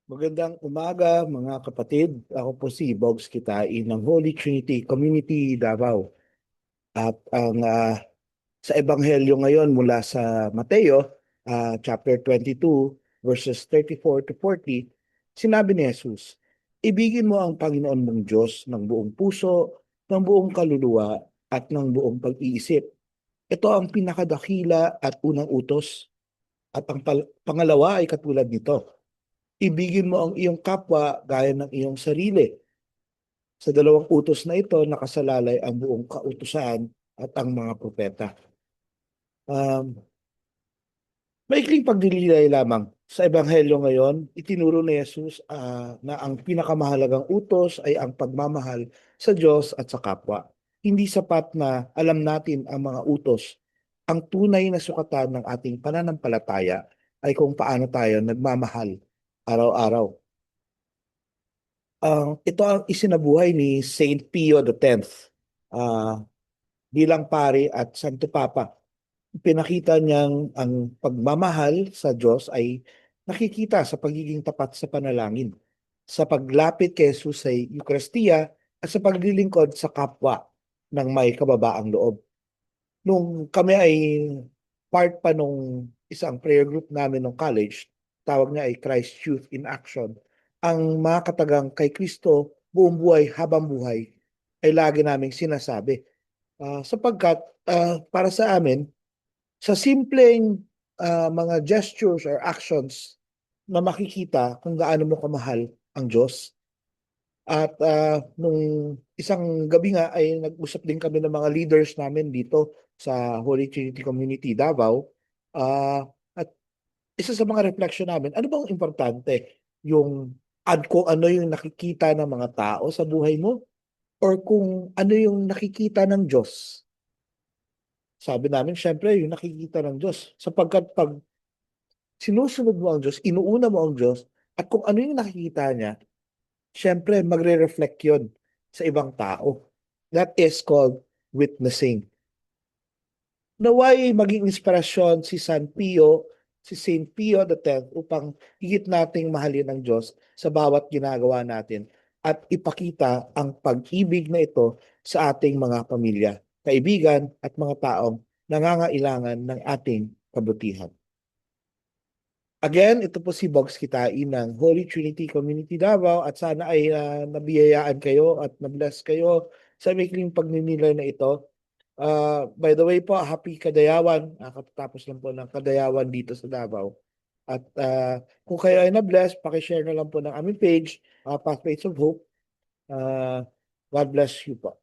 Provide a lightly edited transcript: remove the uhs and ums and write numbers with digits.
Magandang umaga mga kapatid. Ako po si Bogs Kitain ng Holy Trinity Community Davao. At sa Ebanghelyo ngayon mula sa Mateo, chapter 22, verses 34 to 40, sinabi ni Jesus, ibigin mo ang Panginoon mong Diyos ng buong puso, ng buong kaluluwa, at ng buong pag-iisip. Ito ang pinakadakila at unang utos. At ang pangalawa ay katulad nito. Ibigin mo ang iyong kapwa gaya ng iyong sarili. Sa dalawang utos na ito, nakasalalay ang buong kautusan at ang mga propeta. Um, Maikling pagdililay lamang. Sa Ebanghelyo ngayon, itinuro ni Jesus na ang pinakamahalagang utos ay ang pagmamahal sa Diyos at sa kapwa. Hindi sapat na alam natin ang mga utos. Ang tunay na sukatan ng ating pananampalataya ay kung paano tayo nagmamahal araw-araw. Ito ang isinabuhay ni Saint Pio X bilang pari at Santo Papa. Pinakita niyang ang pagmamahal sa Diyos ay nakikita sa pagiging tapat sa panalangin, sa paglapit kay Jesus sa Eucharistia at sa paglilingkod sa kapwa ng may kababaang loob. Nung kami ay part pa nung isang prayer group namin nung college, tawag niya ay Christ Youth in Action. Ang mga katagang kay Kristo, buong buhay, habang buhay, ay lagi naming sinasabi. Sapagkat para sa amin, sa simpleng mga gestures or actions na makikita kung gaano mo kamahal ang Diyos. At nung isang gabi nga ay nag-usap din kami ng mga leaders namin dito sa Holy Trinity Community Davao. At isa sa mga reflection namin, ano bang importante? Yung kung ano yung nakikita ng mga tao sa buhay mo or kung ano yung nakikita ng Diyos. Sabi namin, syempre, yung nakikita ng Diyos. Sapagkat pag sinusunod mo ang Diyos, inuuna mo ang Diyos, at kung ano yung nakikita niya, syempre, magre-reflect yun sa ibang tao. That is called witnessing. Naway maging inspirasyon si si Saint Pio X upang higit nating mahalin ang Diyos sa bawat ginagawa natin at ipakita ang pag-ibig na ito sa ating mga pamilya, kaibigan at mga taong nangangailangan ng ating kabutihan. Again, ito po si Bogs Kitain ng Holy Trinity Community Davao at sana ay nabiyayaan kayo at nabless kayo sa maikling pagninilay na ito. By the way po, happy Kadayawan. Katatapos lang po ng Kadayawan dito sa Davao. At kung kayo ay na-bless, pakishare na lang po ng aming page, Pathways of Hope. God bless you po.